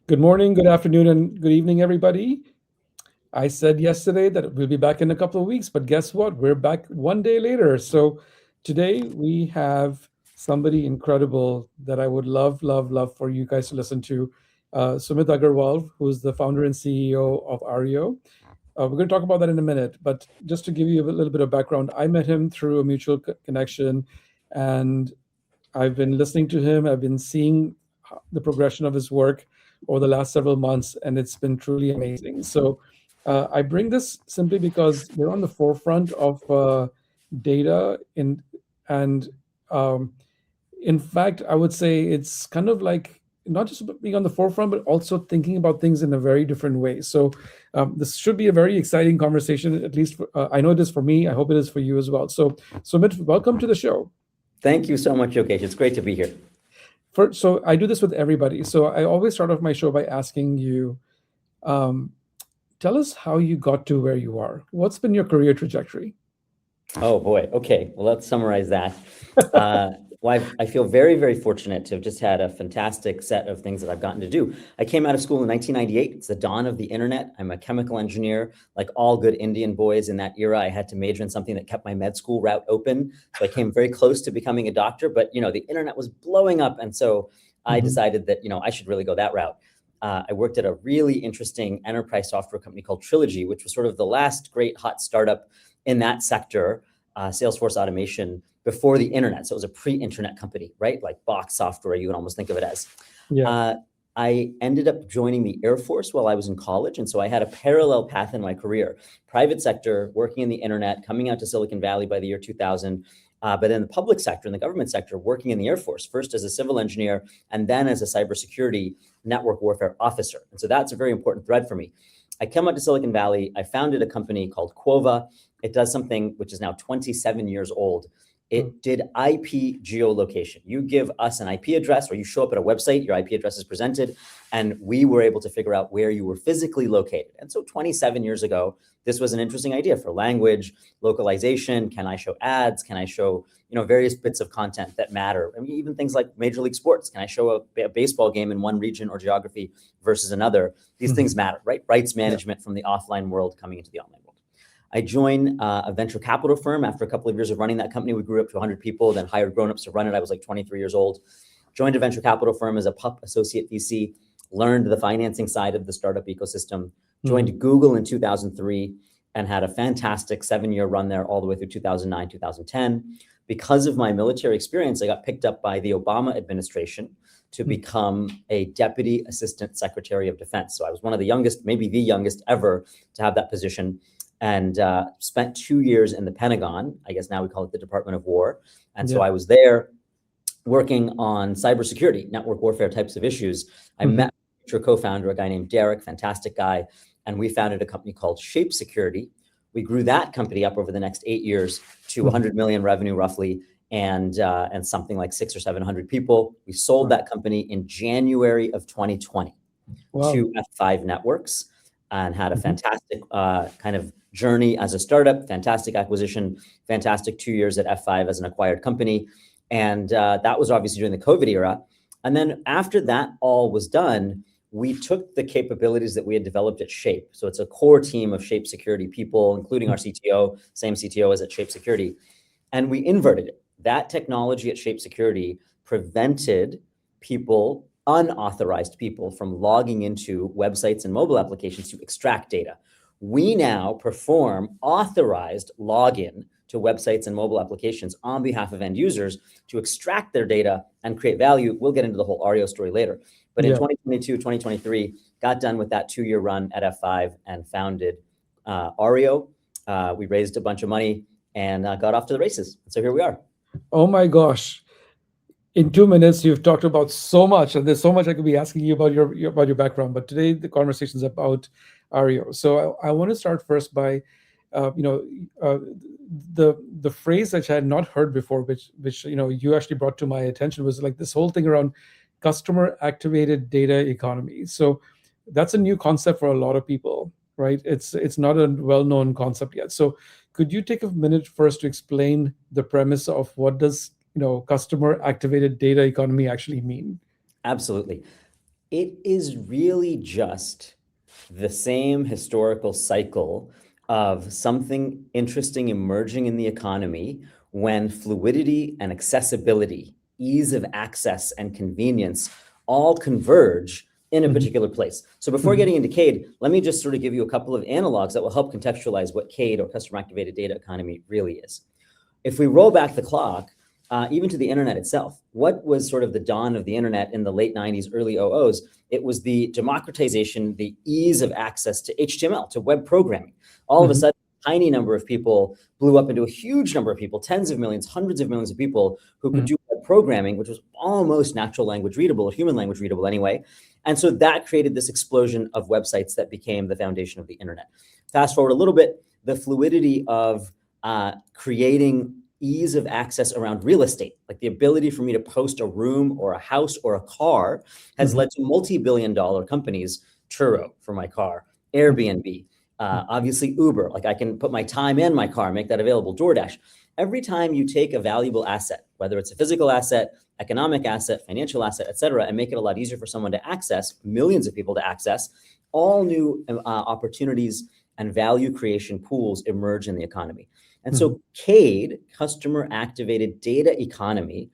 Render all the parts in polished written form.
Good morning, good afternoon, and good evening, everybody. I said yesterday that we'll be back in a couple of weeks, but guess what? We're back one day later. So today we have somebody incredible that I would love for you guys to listen to. Sumit Agarwal, who's the founder and CEO of Ario. We're going to talk about that in a minute, but just to give you a little bit of background, I met him through a mutual connection, and I've been listening to him. I've been seeing the progression of his work over the last several months, and it's been truly amazing. So, I bring this simply because we're on the forefront of data, and um, in fact, I would say it's kind of like not just about being on the forefront, but also thinking about things in a very different way. So, this should be a very exciting conversation. At least I know it is for me. I hope it is for you as well. So, Sumit, welcome to the show. Thank you so much, Yogesh. It's great to be here. So I do this with everybody. So I always start off my show by asking you, um, tell us how you got to where you are. What's been your career trajectory? Oh boy. Okay. Well, let's summarize that. Uh, I feel very, very fortunate to have just had a fantastic set of things that I've gotten to do. I came out of school in 1998. It's the dawn of the internet. I'm a chemical engineer. Like all good Indian boys in that era, I had to major in something that kept my med school route open. So I came very close to becoming a doctor, but the internet was blowing up. And so I Hmm. decided that, I should really go that route. I worked at a really interesting enterprise software company called Trilogy, which was sort of the last great hot startup in that sector, Salesforce automation before the internet. So it was a pre-internet company, right? Like box software, you would almost think of it as. Yeah. Uh, I ended up joining the Air Force while I was in college. And so I had a parallel path in my career, private sector, working in the internet, coming out to Silicon Valley by the year 2000. But in the public sector, in the government sector, working in the Air Force, first as a civil engineer and then as a cybersecurity network warfare officer. And so that's a very important thread for me. I come out to Silicon Valley. I founded a company called Quova. It does something which is now 27 years old. Mm. It did IP geolocation. You give us an IP address or you show up at a website, your IP address is presented, and we were able to figure out where you were physically located. And so 27 years ago, this was an interesting idea for language, localization. Can I show ads? Can I show, various bits of content that matter? I mean, even things like Major League Sports. Can I show a baseball game in one region or geography versus another? These Mhm. things matter, right? Rights Yeah. management from the offline world coming into the online world. I joined a venture capital firm after a couple of years of running that company. We grew up to 100 people, then hired grown-ups to run it. I was like 23 years old. Joined a venture capital firm as a pup associate VC, learned the financing side of the startup ecosystem. Mhm. Joined Google in 2003 and had a fantastic 7-year run there all the way through 2009, 2010. Because of my military experience, I got picked up by the Obama administration to Mm. become a deputy assistant secretary of defense. So I was one of the youngest, maybe the youngest ever to have that position, and spent 2 years in the Pentagon. I guess now we call it the Department of War. And so Yeah. I was there working on cybersecurity, network warfare types of issues. I Mhm. met your co-founder, a guy named Derek, fantastic guy, and we founded a company called Shape Security. We grew that company up over the next 8 years to Mhm. 100 million revenue roughly, and something like 600 or 700 people. We sold Wow. that company in January of 2020 Wow. to F5 Networks and had a Mhm. fantastic kind of journey as a startup, fantastic acquisition, fantastic 2 years at F5 as an acquired company. And that was obviously during the COVID era. And then after that all was done, we took the capabilities that we had developed at Shape. So it's a core team of Shape security people, including our CTO, same CTO as at Shape Security, and we inverted it. That technology at Shape Security prevented people, unauthorized people, from logging into websites and mobile applications to extract data. We now perform authorized login to websites and mobile applications on behalf of end users to extract their data and create value. We'll get into the whole Ario story later. But in Yeah. 2022, 2023, got done with that 2-year run at F5 and founded Ario. We raised a bunch of money and got off to the races. So here we are. Oh my gosh. In 2 minutes, you've talked about so much, and there's so much I could be asking you about about your background. But today, the conversation is about Ario. So I want to start first by, uh, you know, uh, the phrase that I had not heard before, which you actually brought to my attention, was like this whole thing around customer activated data economy. So that's a new concept for a lot of people, right? It's not a well known concept yet. So could you take a minute first to explain the premise of what does customer activated data economy actually mean? Absolutely. It is really just the same historical cycle of something interesting emerging in the economy when fluidity and accessibility, ease of access and convenience all converge in a Mhm. particular place. So before Mhm. getting into CADE, let me just sort of give you a couple of analogs that will help contextualize what CADE, or customer activated data economy, really is. If we roll back the clock, even to the internet itself, what was sort of the dawn of the internet in the late 90s, early 00s? It was the democratization, the ease of access to HTML, to web programming. All of a Mhm. sudden, a tiny number of people blew up into a huge number of people, tens of millions, hundreds of millions of people who could Mhm. do web programming, which was almost natural language readable, or human language readable anyway. And so that created this explosion of websites that became the foundation of the internet. Fast forward a little bit, the fluidity of creating ease of access around real estate, like the ability for me to post a room or a house or a car, has Mhm. led to multi-billion-dollar companies. Turo for my car, Mhm. Airbnb, obviously Uber, like I can put my time in my car, make that available, DoorDash. Every time you take a valuable asset, whether it's a physical asset, economic asset, financial asset, et cetera, and make it a lot easier for someone to access, millions of people to access, all new opportunities and value creation pools emerge in the economy. And Mhm. so CADE, customer activated data economy,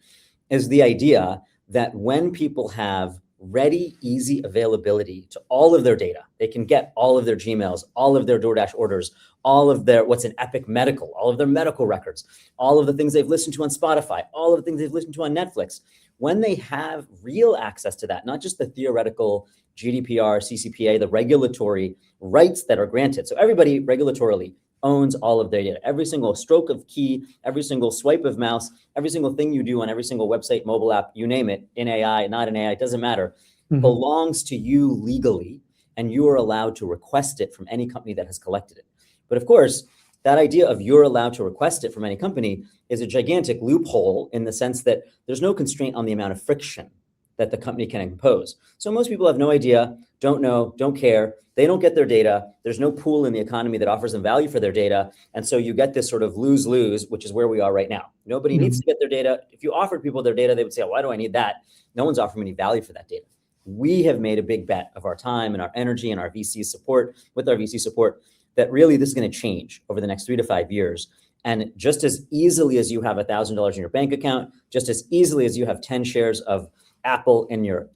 is the idea that when people have ready, easy availability to all of their data, they can get all of their Gmails, all of their DoorDash orders, all of their what's an Epic Medical, all of their medical records, all of the things they've listened to on Spotify, all of the things they've listened to on Netflix. When they have real access to that, not just the theoretical GDPR, CCPA, the regulatory rights that are granted. So everybody regulatorily owns all of their data. Every single stroke of key, every single swipe of mouse, every single thing you do on every single website, mobile app, you name it, in AI, not in AI, it doesn't matter, Mhm. belongs to you legally, and you are allowed to request it from any company that has collected it. But of course, that idea of you're allowed to request it from any company is a gigantic loophole, in the sense that there's no constraint on the amount of friction that the company can impose. So most people have no idea, don't know, don't care. They don't get their data. There's no pool in the economy that offers them value for their data. And so you get this sort of lose-lose, which is where we are right now. Nobody needs Mhm. to get their data. If you offered people their data, they would say, why do I need that? No one's offering any value for that data. We have made a big bet of our time and our energy and our VC support, with our VC support, that really this is going to change over the next 3 to 5 years. And just as easily as you have $1,000 in your bank account, just as easily as you have 10 shares of Apple in your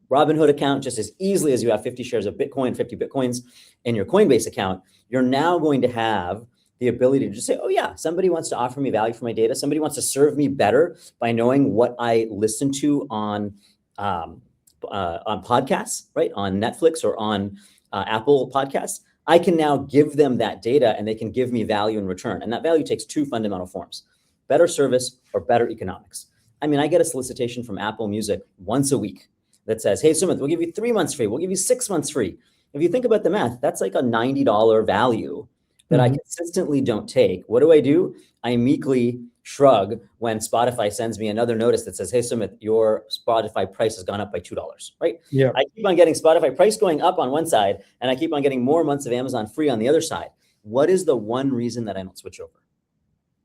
Robinhood account, just as easily as you have 50 shares of Bitcoin, 50 Bitcoins in your Coinbase account, you're now going to have the ability to just say, oh yeah, somebody wants to offer me value for my data. Somebody wants to serve me better by knowing what I listen to on podcasts, right? On Netflix or on Apple Podcasts. I can now give them that data, and they can give me value in return. And that value takes two fundamental forms: better service or better economics. I mean, I get a solicitation from Apple Music once a week that says, hey, Sumit, we'll give you 3 months free. We'll give you 6 months free. If you think about the math, that's like a $90 value that I Mhm. consistently don't take. What do? I meekly shrug when Spotify sends me another notice that says, hey, Sumit, your Spotify price has gone up by $2, right? Yeah. I keep on getting Spotify price going up on one side, and I keep on getting more months of Amazon free on the other side. What is the one reason that I don't switch over?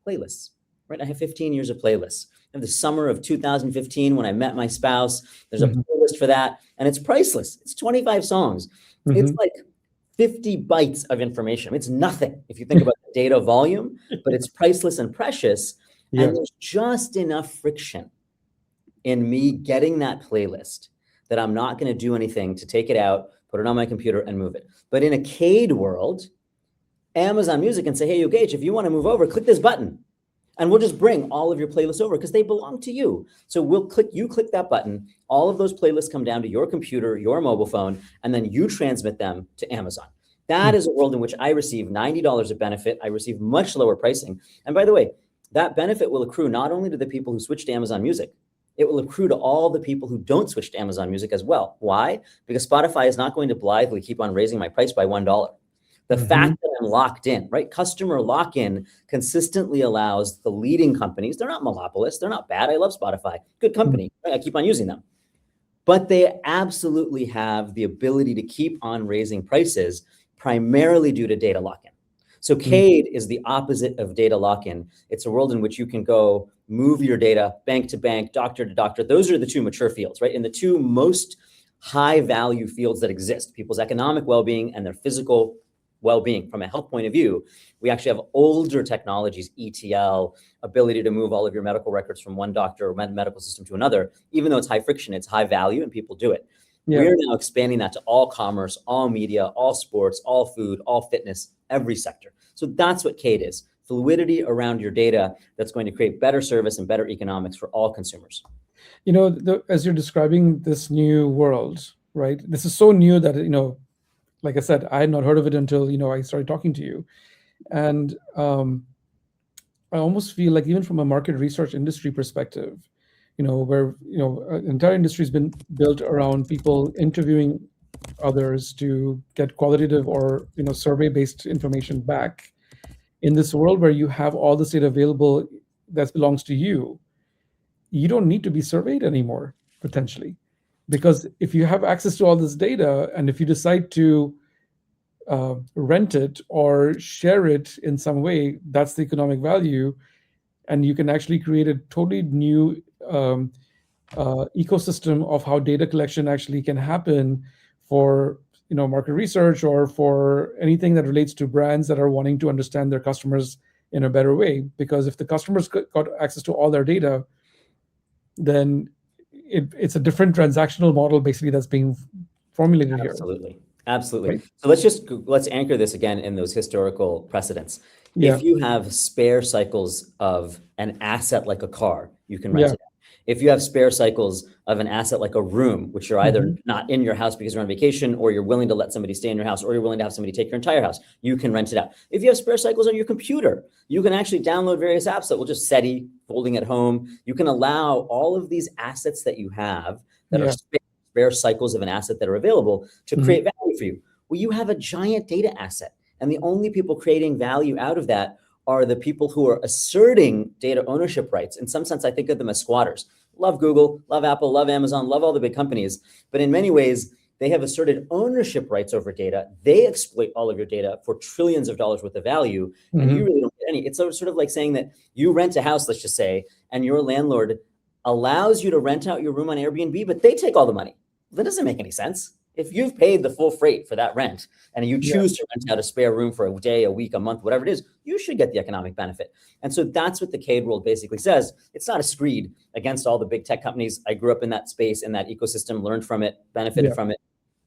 Playlists, right? I have 15 years of playlists. I have the summer of 2015 when I met my spouse. There's a Mhm. playlist for that, and it's priceless. It's 25 songs. It's Mhm. like 50 bytes of information. It's nothing if you think about the data volume, but it's priceless and precious. Yeah. And there's just enough friction in me getting that playlist that I'm not going to do anything to take it out, put it on my computer, and move it. But in a CADE world, Amazon Music can say, hey, Yogesh, if you want to move over, click this button. And we'll just bring all of your playlists over because they belong to you. So you click that button, all of those playlists come down to your computer, your mobile phone, and then you transmit them to Amazon. That Mhm. is a world in which I receive $90 of benefit. I receive much lower pricing. And by the way, that benefit will accrue not only to the people who switch to Amazon Music, it will accrue to all the people who don't switch to Amazon Music as well. Why? Because Spotify is not going to blithely keep on raising my price by $1. The fact Mhm. that I'm locked in, right? Customer lock-in consistently allows the leading companies, they're not monopolists, they're not bad. I love Spotify, good Mhm. company, right? I keep on using them. But they absolutely have the ability to keep on raising prices, primarily due to data lock-in. So Mhm. CADE is the opposite of data lock-in. It's a world in which you can go move your data bank to bank, doctor to doctor. Those are the two mature fields, right? In the two most high value fields that exist, people's economic well-being and their physical well-being from a health point of view. We actually have older technologies, ETL, ability to move all of your medical records from one doctor or medical system to another. Even though it's high friction, it's high value and people do it. Yeah. We're now expanding that to all commerce, all media, all sports, all food, all fitness, every sector. So that's what CADE is. Fluidity around your data that's going to create better service and better economics for all consumers. As you're describing this new world, right? This is so new that, like I said, I had not heard of it until, I started talking to you. And I almost feel like even from a market research industry perspective, where, entire industry has been built around people interviewing others to get qualitative or, survey-based information back. In this world where you have all this data available that belongs to you, you don't need to be surveyed anymore, potentially. Because if you have access to all this data, and if you decide to rent it or share it in some way, that's the economic value. And you can actually create a totally new ecosystem of how data collection actually can happen for market research or for anything that relates to brands that are wanting to understand their customers in a better way. Because if the customers got access to all their data, then it's a different transactional model basically that's being formulated here. Absolutely. Right. So let's anchor this again in those historical precedents. Yeah. If you have spare cycles of an asset like a car, you can rent it out. If you have spare cycles of an asset like a room, which you're either not in your house because you're on vacation, or you're willing to let somebody stay in your house, or you're willing to have somebody take your entire house, you can rent it out. If you have spare cycles on your computer, you can actually download various apps that will just SETI, folding at home. You can allow all of these assets that you have that are spare cycles of an asset that are available to create value for you. Well, you have a giant data asset, and the only people creating value out of that are the people who are asserting data ownership rights. In some sense, I think of them as squatters. Love Google, love Apple, love Amazon, love all the big companies. But in many ways, they have asserted ownership rights over data. They exploit all of your data for trillions of dollars worth of value, and you really don't get any. It's sort of like saying that you rent a house, let's just say, and your landlord allows you to rent out your room on Airbnb, but they take all the money. That doesn't make any sense. If you've paid the full freight for that rent and you choose to rent out a spare room for a day, a week, a month, whatever it is, you should get the economic benefit. And so that's what the CADE world basically says. It's not a screed against all the big tech companies. I grew up in that space, in that ecosystem, learned from it, benefited from it.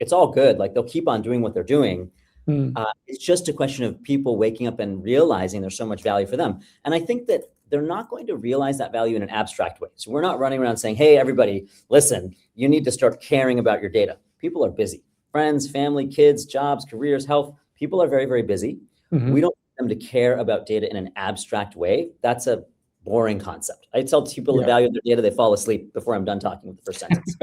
It's all good. Like, they'll keep on doing what they're doing. It's just a question of people waking up and realizing there's so much value for them. And I think that they're not going to realize that value in an abstract way. So we're not running around saying, hey, everybody, listen, you need to start caring about your data. People are busy. Friends, family, kids, jobs, careers, health. People are very, very busy. We don't want them to care about data in an abstract way. That's a boring concept. I tell people to value their data, they fall asleep before I'm done talking with the first sentence.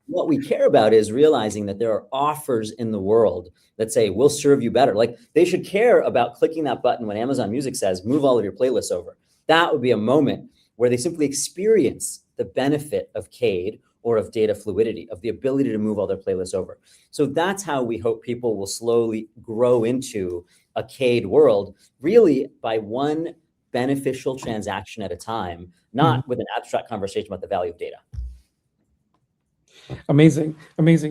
What we care about is realizing that there are offers in the world that say, we'll serve you better. Like, they should care about clicking that button when Amazon Music says, move all of your playlists over. That would be a moment where they simply experience the benefit of CADE or of data fluidity, of the ability to move all their playlists over. So that's how we hope people will slowly grow into a CADE world, really by one beneficial transaction at a time, not with an abstract conversation about the value of data. Amazing.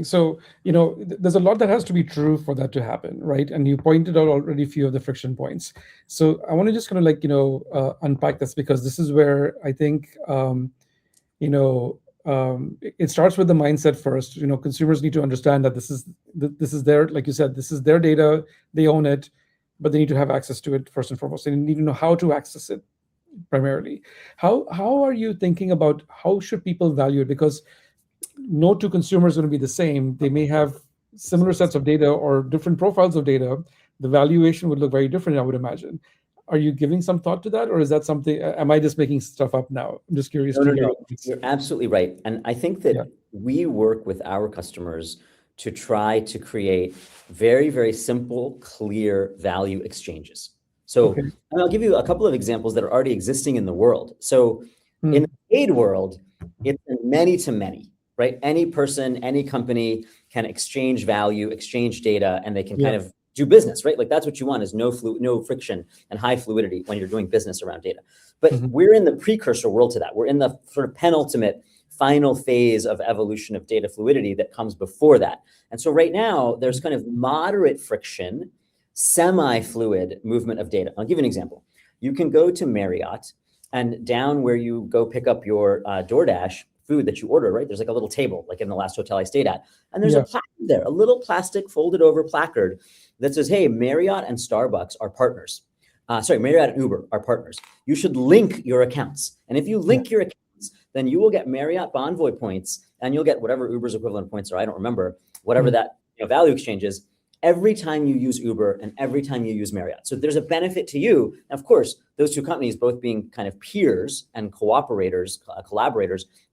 So, there's a lot that has to be true for that to happen, right? And you pointed out already a few of the friction points. So I want to just kind of unpack this, because this is where I think, it starts with the mindset first. Consumers need to understand that this is their, like you said, this is their data, they own it, but they need to have access to it first and foremost. They need to know how to access it primarily. How are you thinking about how should people value it? Because no two consumers are going to be the same. They may have similar sets of data or different profiles of data. The valuation would look very different, I would imagine. Are you giving some thought to that, or is that something? Am I just making stuff up now? I'm just curious. No. You're absolutely right. And I think that we work with our customers to try to create very, very simple, clear value exchanges. So and I'll give you a couple of examples that are already existing in the world. So in the CADE world, it's many to many, right? Any person, any company can exchange value, exchange data, and they can kind of do business, right? Like, that's what you want, is no friction and high fluidity when you're doing business around data. But we're in the precursor world to that. We're in the sort of penultimate final phase of evolution of data fluidity that comes before that. And so right now, there's kind of moderate friction, semi-fluid movement of data. I'll give you an example. You can go to Marriott, and down where you go pick up your DoorDash food that you order, right? There's like a little table, like in the last hotel I stayed at. And there's a placard there, a little plastic folded over placard that says, hey, Marriott and Starbucks are partners. Marriott and Uber are partners. You should link your accounts. And if you link your accounts, then you will get Marriott Bonvoy points, and you'll get whatever Uber's equivalent points are. I don't remember, whatever that value exchange is, every time you use Uber and every time you use Marriott. So there's a benefit to you. And of course, those two companies both being kind of peers and collaborators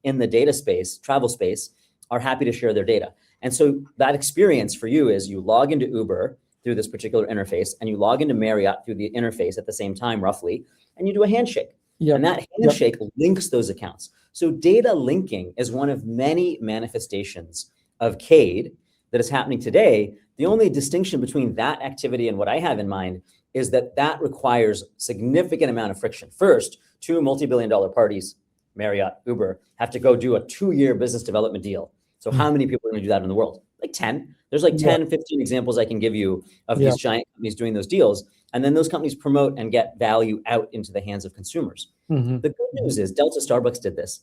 in the data space, travel space, are happy to share their data. And so that experience for you is you log into Uber through this particular interface, and you log into Marriott through the interface at the same time, roughly, and you do a handshake. And that handshake links those accounts. So data linking is one of many manifestations of CADE that is happening today. The only distinction between that activity and what I have in mind is that that requires significant amount of friction. First, two multi-billion-dollar parties, Marriott, Uber, have to go do a 2-year business development deal. So how many people are going to do that in the world? Like 10. There's like 10, 15 examples I can give you of these giant companies doing those deals. And then those companies promote and get value out into the hands of consumers. The good news is Delta Starbucks did this.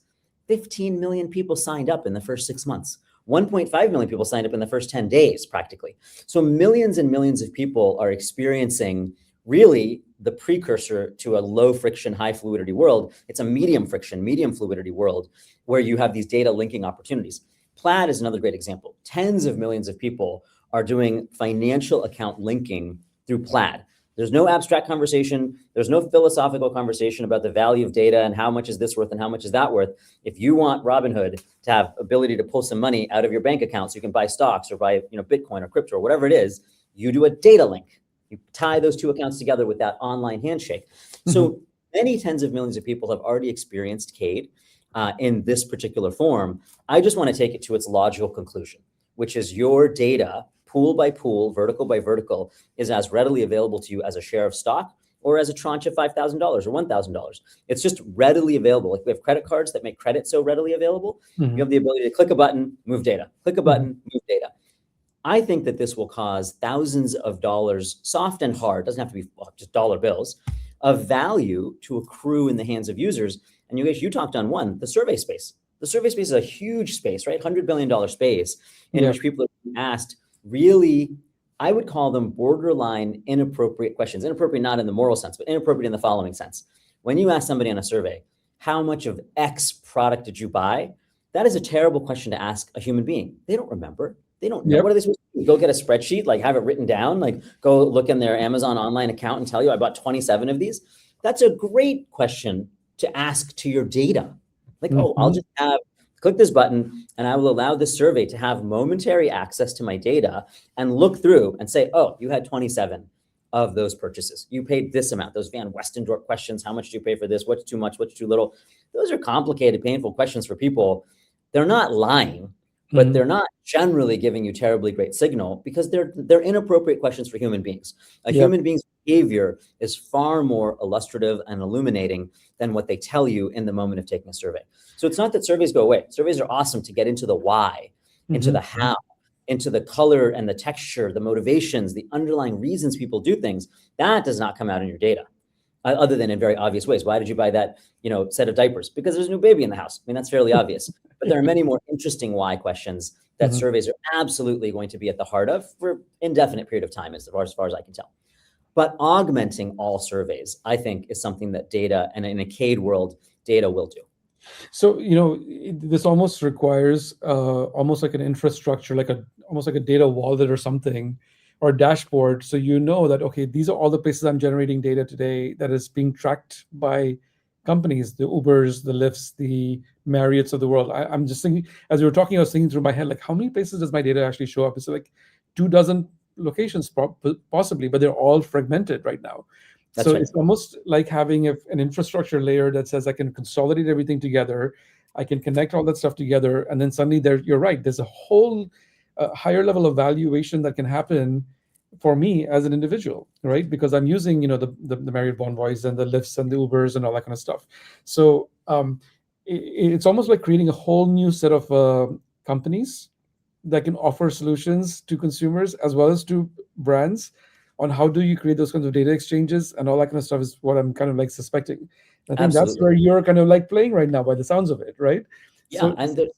15 million people signed up in the first 6 months. 1.5 million people signed up in the first 10 days, practically. So millions and millions of people are experiencing really the precursor to a low friction, high fluidity world. It's a medium friction, medium fluidity world where you have these data linking opportunities. Plaid is another great example. Tens of millions of people are doing financial account linking through Plaid. There's no abstract conversation. There's no philosophical conversation about the value of data and how much is this worth and how much is that worth. If you want Robinhood to have ability to pull some money out of your bank account so you can buy stocks or buy Bitcoin or crypto or whatever it is, you do a data link. You tie those two accounts together with that online handshake. So many tens of millions of people have already experienced CADE in this particular form. I just want to take it to its logical conclusion, which is your data, pool by pool, vertical by vertical, is as readily available to you as a share of stock or as a tranche of $5,000 or $1,000. It's just readily available. Like we have credit cards that make credit so readily available. You have the ability to click a button, move data, click a button, move data. I think that this will cause thousands of dollars, soft and hard, doesn't have to be just dollar bills, of value to accrue in the hands of users. And you talked on one, the survey space. The survey space is a huge space, right? $100 billion space in which people are being asked really, I would call them borderline inappropriate questions. Inappropriate not in the moral sense, but inappropriate in the following sense. When you ask somebody on a survey, how much of X product did you buy? That is a terrible question to ask a human being. They don't remember. They don't know. What are they supposed to do? Go get a spreadsheet, like have it written down, like go look in their Amazon online account and tell you I bought 27 of these. That's a great question to ask to your data. Like, I'll just click this button and I will allow this survey to have momentary access to my data and look through and say, oh, you had 27 of those purchases. You paid this amount. Those Van Westendorp questions, how much do you pay for this? What's too much? What's too little? Those are complicated, painful questions for people. They're not lying, but they're not generally giving you terribly great signal because they're inappropriate questions for human beings. A human being's behavior is far more illustrative and illuminating than what they tell you in the moment of taking a survey. So it's not that surveys go away. Surveys are awesome to get into the why, into the how, into the color and the texture, the motivations, the underlying reasons people do things. That does not come out in your data, other than in very obvious ways. Why did you buy that, set of diapers? Because there's a new baby in the house. I mean, that's fairly obvious. But there are many more interesting why questions that surveys are absolutely going to be at the heart of for indefinite period of time, as far as I can tell. But augmenting all surveys, I think, is something that data, and in a CADE world, data will do. So, this almost requires almost like an infrastructure, almost like a data wallet or something, or a dashboard. So that, okay, these are all the places I'm generating data today that is being tracked by companies, the Ubers, the Lyfts, the Marriotts of the world. I'm just thinking, as we were talking, I was thinking through my head, like, how many places does my data actually show up? It's like 24 locations possibly, but they're all fragmented right now. That's so right. It's almost like having an infrastructure layer that says I can consolidate everything together, I can connect all that stuff together, and then suddenly you're right, there's a whole higher level of valuation that can happen for me as an individual, right? Because I'm using the Marriott Bonvoys and the Lyfts and the Ubers and all that kind of stuff. So it's almost like creating a whole new set of companies that can offer solutions to consumers as well as to brands on how do you create those kinds of data exchanges and all that kind of stuff is what I'm kind of like suspecting. I think that's Absolutely. where you're kind of like playing right now by the sounds of it, right? Yeah, So, and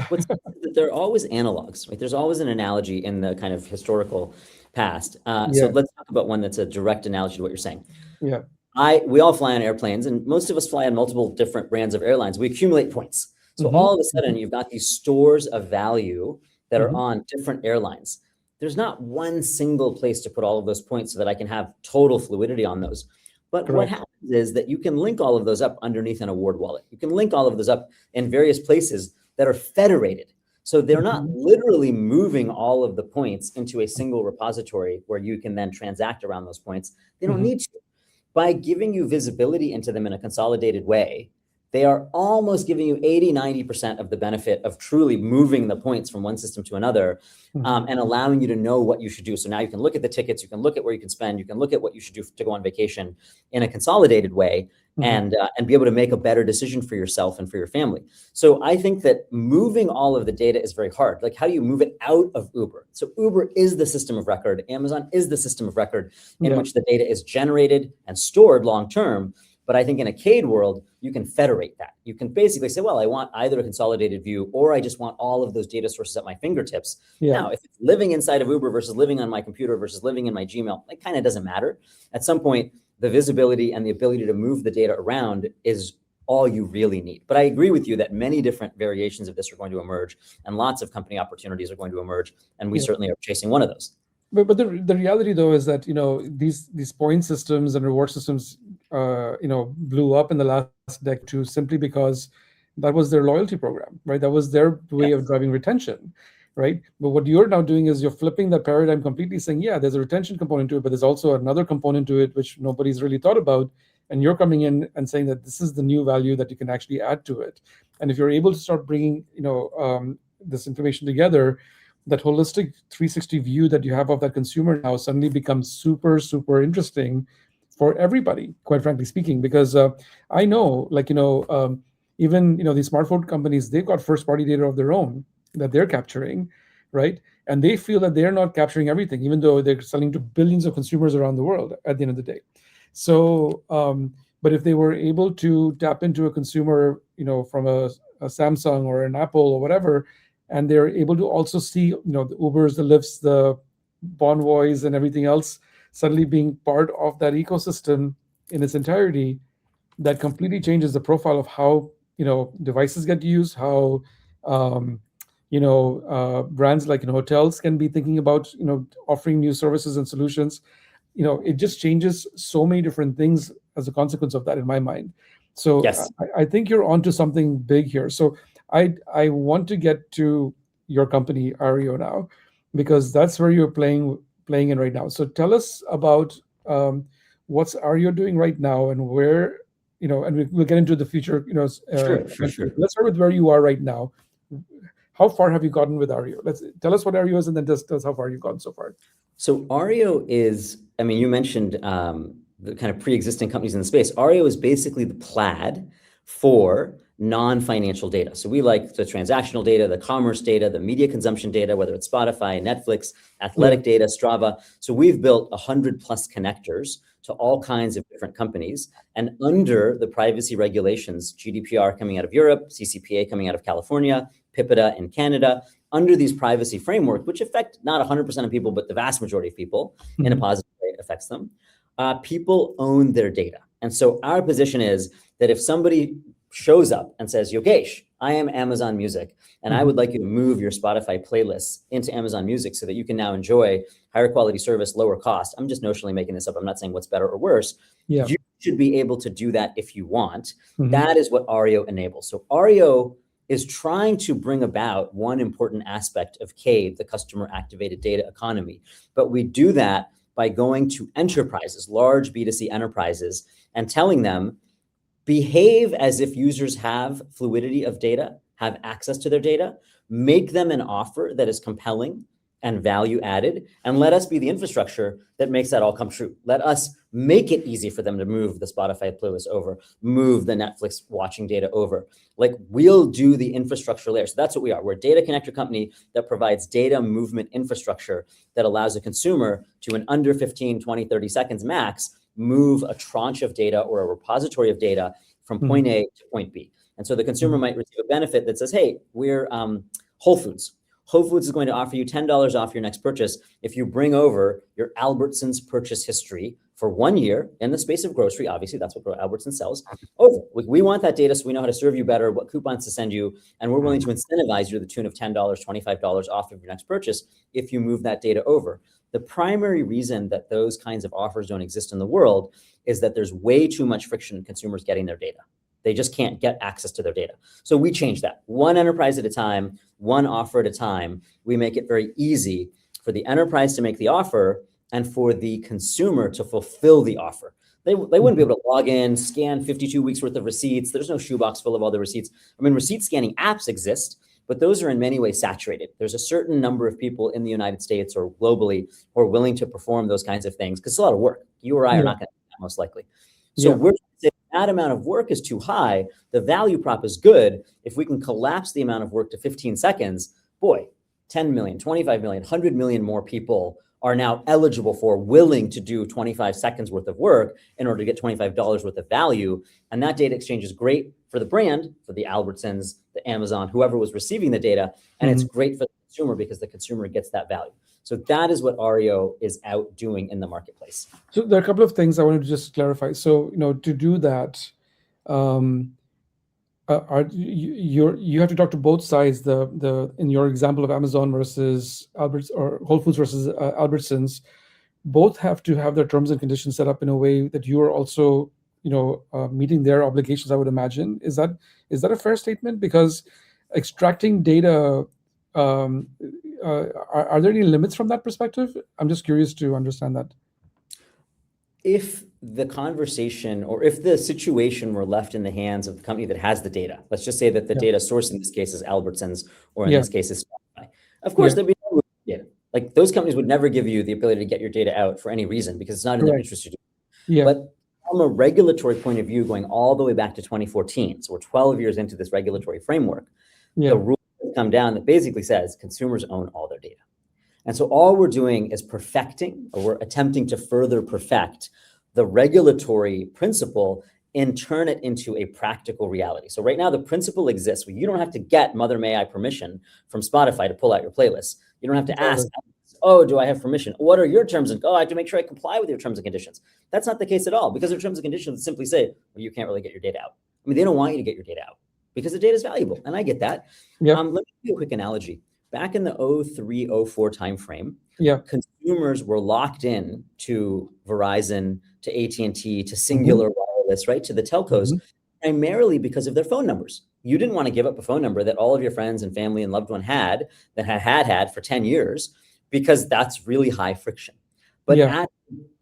what's that there are always analogs, right? There's always an analogy in the kind of historical past. So yeah, let's talk about one that's a direct analogy to what you're saying. yeah, We all fly on airplanes, and most of us fly on multiple different brands of airlines. We accumulate points. So hmm, all of a hmm, sudden, you've got these stores of value that are hmm, on different airlines. There's not one single place to put all of those points so that I can have total fluidity on those. But what correct. happens is that you can link all of those up underneath an award wallet. You can link all of those up in various places that are federated. So they're not Hmm, literally moving all of the points into a single repository where you can then transact around those points. They don't hmm, need to. By giving you visibility into them in a consolidated way, they are almost giving you 80, 90% of the benefit of truly moving the points from one system to another, hmm, and allowing you to know what you should do. So now you can look at the tickets, you can look at where you can spend, you can look at what you should do to go on vacation in a consolidated way, hmm, and be able to make a better decision for yourself and for your family. So I think that moving all of the data is very hard. Like, how do you move it out of Uber? So Uber is the system of record. Amazon is the system of record in yeah, which the data is generated and stored long term. But I think in a CADE world, you can federate that. You can basically say, well, I want either a consolidated view or I just want all of those data sources at my fingertips. yeah, Now, if it's living inside of Uber versus living on my computer versus living in my Gmail, it kind of doesn't matter. At some point, the visibility and the ability to move the data around is all you really need. But I agree with you that many different variations of this are going to emerge, and lots of company opportunities are going to emerge, and we yeah. certainly are chasing one of those. But the reality though is that these point systems and reward systems blew up in the last decade or two simply because that was their loyalty program, right? That was their way of Yes. driving retention, right? But what you're now doing is you're flipping that paradigm completely, saying, yeah, there's a retention component to it, but there's also another component to it which nobody's really thought about. And you're coming in and saying that this is the new value that you can actually add to it. And if you're able to start bringing this information together, that holistic 360 view that you have of that consumer now suddenly becomes super super interesting for everybody, quite frankly speaking, because I know, like, even these smartphone companies, they've got first party data of their own that they're capturing, right? And they feel that they're not capturing everything, even though they're selling to billions of consumers around the world at the end of the day. So but if they were able to tap into a consumer, from a Samsung or an Apple or whatever, and they're able to also see, the Ubers, the Lyfts, the Bonvoys, and everything else suddenly being part of that ecosystem in its entirety, that completely changes the profile of how devices get used, how um, brands like hotels can be thinking about offering new services and solutions. It just changes so many different things as a consequence of that, in my mind. So Yes. I think you're onto something big here. So I want to get to your company Ario now, because that's where you're playing in right now. So tell us about what's Ario doing right now, and where, and we'll get into the future, Sure, sure, eventually. sure. Let's start with where you are right now. How far have you gotten with Ario? Let's tell us what Ario is, and then just tell us how far you've gotten so far. So Ario is, I mean, you mentioned the kind of pre-existing companies in the space. Ario is basically the plaid for non-financial data. So we like the transactional data, the commerce data, the media consumption data, whether it's Spotify, Netflix, Yeah. athletic data, Strava. So we've built 100+ connectors to all kinds of different companies. And under the privacy regulations, GDPR coming out of Europe, CCPA coming out of California, PIPEDA in Canada, under these privacy framework, which affect not 100% of people, but the vast majority of people in a Mhm. positive way affects them, people own their data. And so our position is that if somebody shows up and says, Yogesh, I am Amazon Music, and I Mhm. would like you to move your Spotify playlists into Amazon Music so that you can now enjoy higher quality service, lower cost. I'm just notionally making this up. I'm not saying what's better or worse. Yeah. You should be able to do that if you want. Mhm. That is what Ario enables. So Ario is trying to bring about one important aspect of CAVE, the customer activated data economy. But we do that by going to enterprises, large B2C enterprises, and telling them, behave as if users have fluidity of data, have access to their data, make them an offer that is compelling, and value added, and let us be the infrastructure that makes that all come true. Let us make it easy for them to move the Spotify playlist over, move the Netflix watching data over. Like, we'll do the infrastructure layer. So that's what we are. We're a data connector company that provides data movement infrastructure that allows a consumer to, in under 15, 20, 30 seconds max, move a tranche of data or a repository of data from point A to point B. And so the consumer might receive a benefit that says, hey, we're Whole Foods. Whole Foods is going to offer you $10 off your next purchase if you bring over your Albertsons purchase history for 1 year in the space of grocery. Obviously, that's what Albertsons sells. Over. We want that data so we know how to serve you better, what coupons to send you, and we're willing to incentivize you to the tune of $10, $25 off of your next purchase if you move that data over. The primary reason that those kinds of offers don't exist in the world is that there's way too much friction in consumers getting their data. They just can't get access to their data. So we change that. One enterprise at a time, one offer at a time. We make it very easy for the enterprise to make the offer and for the consumer to fulfill the offer. They wouldn't be able to log in, scan 52 weeks worth of receipts. There's no shoebox full of all the receipts. I mean, receipt scanning apps exist, but those are in many ways saturated. There's a certain number of people in the United States or globally who are willing to perform those kinds of things because it's a lot of work. You or I are not going to do that, most likely. So we're saying that amount of work is too high. The value prop is good. If we can collapse the amount of work to 15 seconds, boy, 10 million, 25 million, 100 million more people are now eligible for, willing to do 25 seconds worth of work in order to get $25 worth of value. And that data exchange is great for the brand, for the Albertsons, the Amazon, whoever was receiving the data. And it's great for the consumer because the consumer gets that value. So that is what Ario is out doing in the marketplace. So there are a couple of things I wanted to just clarify. So, to do that, you have to talk to both sides. The in your example of Amazon versus Alberts or Whole Foods versus Albertsons, both have to have their terms and conditions set up in a way that you are also meeting their obligations. I would imagine. Is that a fair statement? Because extracting data, are there any limits from that perspective? I'm just curious to understand that. If the conversation or if the situation were left in the hands of the company that has the data, let's just say that the data source in this case is Albertsons, or in this case is Spotify. Of course, there'd be no data. Like, those companies would never give you the ability to get your data out for any reason because it's not in their interest to do. But from a regulatory point of view, going all the way back to 2014, so we're 12 years into this regulatory framework, the rule has come down that basically says consumers own all their data. And so all we're doing is perfecting, or we're attempting to further perfect the regulatory principle and turn it into a practical reality. So right now the principle exists where you don't have to get Mother May I permission from Spotify to pull out your playlist. You don't have to ask, oh, do I have permission? What are your terms? And I have to make sure I comply with your terms and conditions. That's not the case at all, because their terms and conditions simply say, well, you can't really get your data out. I mean, they don't want you to get your data out because the data is valuable. And I get that. Let me give you a quick analogy. Back in the 03, 04 timeframe, consumers were locked in to Verizon, to AT&T, to Singular Wireless, right, to the telcos, primarily because of their phone numbers. You didn't want to give up a phone number that all of your friends and family and loved one had, that had for 10 years, because that's really high friction. But at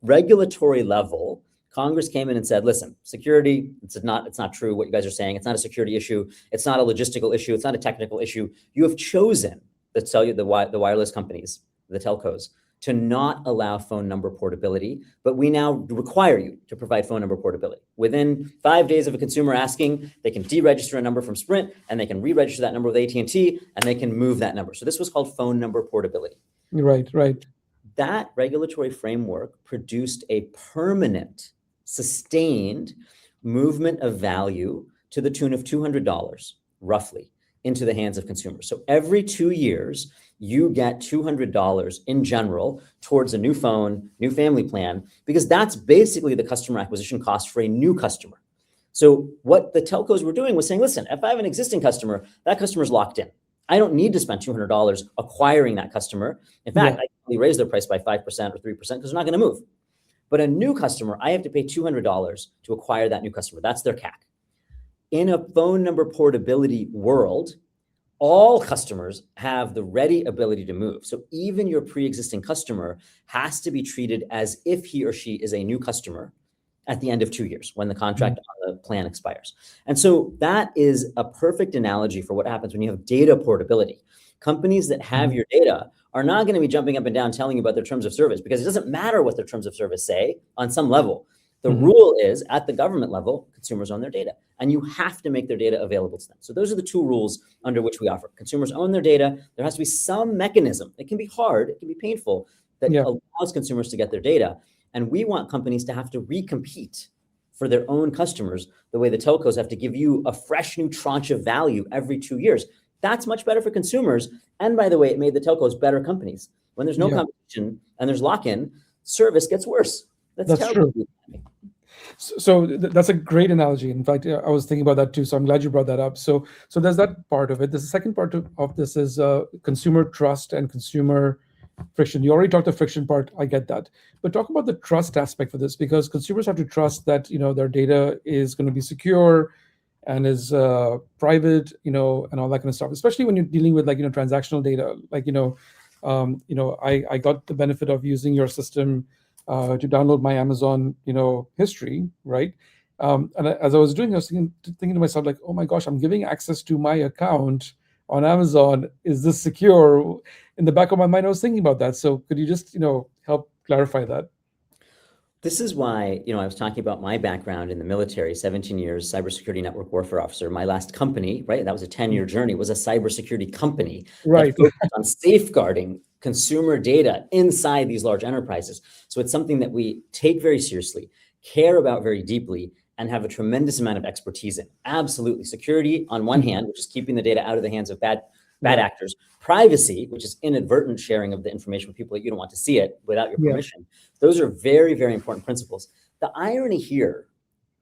regulatory level, Congress came in and said, listen, security, it's not true what you guys are saying. It's not a security issue. It's not a logistical issue. It's not a technical issue. You have chosen the wireless companies, the telcos, to not allow phone number portability, but we now require you to provide phone number portability. Within 5 days of a consumer asking, they can deregister a number from Sprint, and they can re-register that number with AT&T, and they can move that number. So this was called phone number portability. Right. That regulatory framework produced a permanent, sustained movement of value to the tune of $200, roughly, into the hands of consumers. So every 2 years, you get $200 in general towards a new phone, new family plan, because that's basically the customer acquisition cost for a new customer. So what the telcos were doing was saying, listen, if I have an existing customer, that customer's locked in. I don't need to spend $200 acquiring that customer. In fact, I can only raise their price by 5% or 3% because they're not going to move. But a new customer, I have to pay $200 to acquire that new customer. That's their CAC. In a phone number portability world, all customers have the ready ability to move. So even your pre-existing customer has to be treated as if he or she is a new customer at the end of 2 years when the contract on the plan expires. And so that is a perfect analogy for what happens when you have data portability. Companies that have your data are not going to be jumping up and down telling you about their terms of service, because it doesn't matter what their terms of service say on some level. The rule is, at the government level, consumers own their data, and you have to make their data available to them. So those are the two rules under which we offer. Consumers own their data. There has to be some mechanism. It can be hard, it can be painful, that allows consumers to get their data. And we want companies to have to recompete for their own customers the way the telcos have to give you a fresh new tranche of value every 2 years. That's much better for consumers. And by the way, it made the telcos better companies. When there's no competition and there's lock-in, service gets worse. That's terrible. True. So that's a great analogy. In fact, I was thinking about that too. So I'm glad you brought that up. So there's that part of it. The second part of this is consumer trust and consumer friction. You already talked the friction part. I get that. But talk about the trust aspect for this, because consumers have to trust that, their data is going to be secure and is private, and all that kind of stuff. Especially when you're dealing with transactional data. I got the benefit of using your system to download my Amazon, history, right? And as I was doing, I was thinking to myself, like, oh my gosh, I'm giving access to my account on Amazon. Is this secure? In the back of my mind, I was thinking about that. So could you just, help clarify that? This is why, I was talking about my background in the military, 17 years, cybersecurity network warfare officer. My last company, right, that was a 10-year journey, was a cybersecurity company Right. that focused on safeguarding consumer data inside these large enterprises. So it's something that we take very seriously, care about very deeply, and have a tremendous amount of expertise in. Absolutely. Security on one hand, which is keeping the data out of the hands of bad actors. Privacy, which is inadvertent sharing of the information with people that you don't want to see it without your permission. Those are very, very important principles. The irony here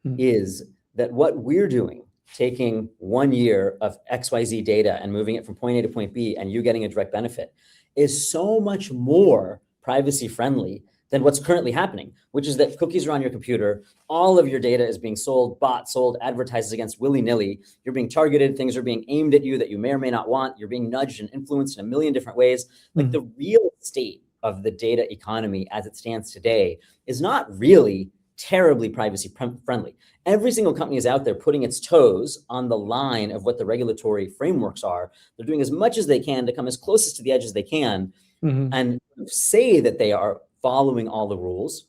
is that what we're doing, taking 1 year of XYZ data and moving it from point A to point B, and you getting a direct benefit, is so much more privacy friendly than what's currently happening, which is that cookies are on your computer, all of your data is being bought, sold, advertised against willy-nilly. You're being targeted, things are being aimed at you that you may or may not want. You're being nudged and influenced in a million different ways. Like the real state of the data economy as it stands today is not really terribly privacy friendly. Every single company is out there putting its toes on the line of what the regulatory frameworks are. They're doing as much as they can to come as close to the edge as they can and say that they are following all the rules,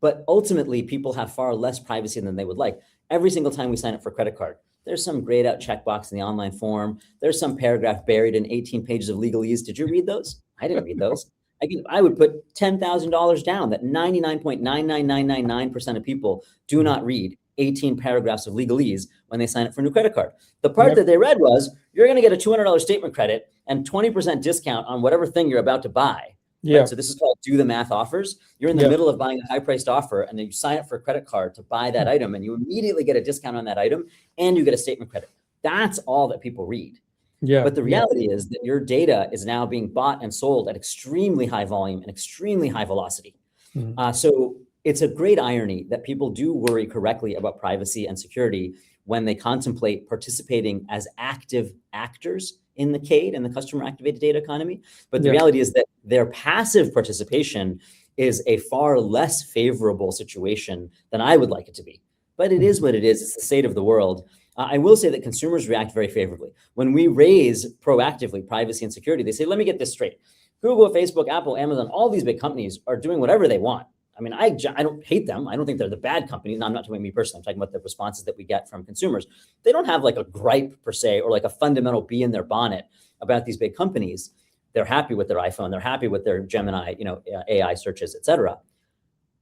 but ultimately people have far less privacy than they would like. Every single time we sign up for a credit card, there's some grayed out checkbox in the online form. There's some paragraph buried in 18 pages of legalese. Did you read those? I didn't read those. I would put $10,000 down that 99.99999% of people do not read 18 paragraphs of legalese when they sign up for a new credit card. The part that they read was, you're going to get a $200 statement credit and 20% discount on whatever thing you're about to buy. Right? So this is called do the math offers. You're in the middle of buying a high priced offer, and then you sign up for a credit card to buy that item, and you immediately get a discount on that item and you get a statement credit. That's all that people read. But the reality is that your data is now being bought and sold at extremely high volume and extremely high velocity. So it's a great irony that people do worry correctly about privacy and security when they contemplate participating as active actors in the CADE and the customer activated data economy. But the reality is that their passive participation is a far less favorable situation than I would like it to be. But it is what it is. It's the state of the world. I will say that consumers react very favorably. When we raise proactively privacy and security, they say, let me get this straight. Google, Facebook, Apple, Amazon, all these big companies are doing whatever they want. I mean, I don't hate them. I don't think they're the bad company. No, I'm not talking about me personally. I'm talking about the responses that we get from consumers. They don't have like a gripe per se, or like a fundamental bee in their bonnet about these big companies. They're happy with their iPhone. They're happy with their Gemini, AI searches, et cetera.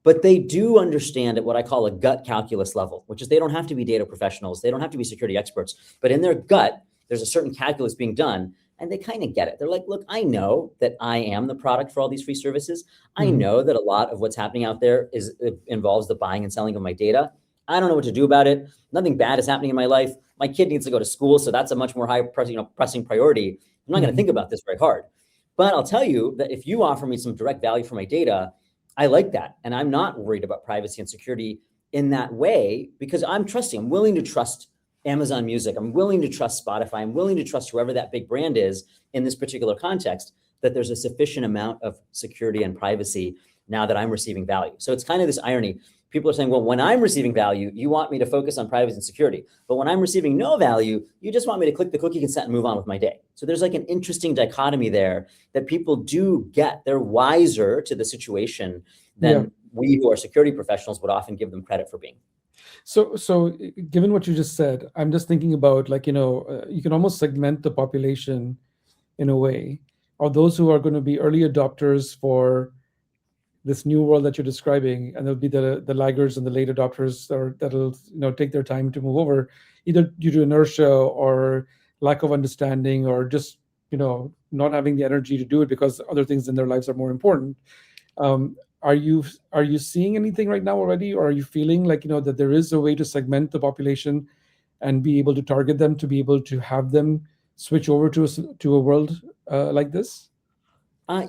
But they do understand at what I call a gut calculus level, which is they don't have to be data professionals. They don't have to be security experts, but in their gut, there's a certain calculus being done. And they kind of get it. They're like, look, I know that I am the product for all these free services. I know that a lot of what's happening out there involves the buying and selling of my data. I don't know what to do about it. Nothing bad is happening in my life. My kid needs to go to school, so that's a much more pressing priority. I'm not going to think about this very hard. But I'll tell you that if you offer me some direct value for my data, I like that. And I'm not worried about privacy and security in that way, because I'm trusting. I'm willing to trust Amazon Music. I'm willing to trust Spotify. I'm willing to trust whoever that big brand is in this particular context, that there's a sufficient amount of security and privacy now that I'm receiving value. So it's kind of this irony. People are saying, well, when I'm receiving value, you want me to focus on privacy and security. But when I'm receiving no value, you just want me to click the cookie consent and move on with my day. So there's like an interesting dichotomy there that people do get. They're wiser to the situation Yeah. than we who are security professionals would often give them credit for being. So, given what you just said, I'm just thinking about, like, you can almost segment the population in a way, or those who are going to be early adopters for this new world that you're describing, and there'll be the laggards and the late adopters, or that'll take their time to move over, either due to inertia or lack of understanding, or just not having the energy to do it because other things in their lives are more important. Are you seeing anything right now already, or are you feeling like that there is a way to segment the population and be able to target them, to be able to have them switch over to a world like this?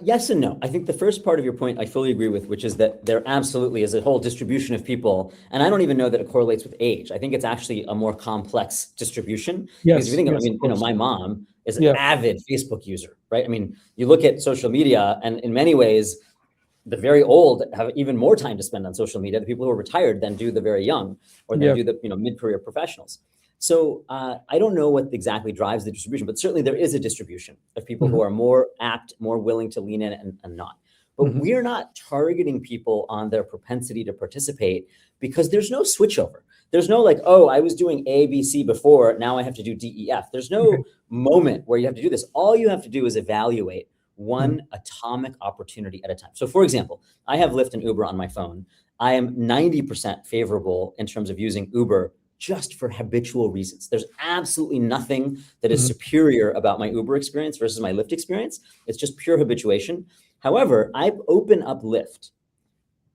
Yes and no. I think the first part of your point I fully agree with, which is that there absolutely is a whole distribution of people, and I don't even know that it correlates with age. I think it's actually a more complex distribution. Because if you Yes, think, I yes, mean, of course. my mom is an Yeah. avid Facebook user, right? I mean, you look at social media, and in many ways, the very old have even more time to spend on social media. The people who are retired than do the very young, or than Yeah. do the mid-career professionals. So I don't know what exactly drives the distribution, but certainly there is a distribution of people who Hmm. are more apt, more willing to lean in and not. But Hmm. we're not targeting people on their propensity to participate, because there's no switchover. There's no like, oh, I was doing A, B, C before, now I have to do D, E, F. There's no moment where you have to do this. All you have to do is evaluate Hmm. one atomic opportunity at a time. So for example, I have Lyft and Uber on my phone. I am 90% favorable in terms of using Uber just for habitual reasons. There's absolutely nothing that is Hmm. superior about my Uber experience versus my Lyft experience. It's just pure habituation. However, I open up Lyft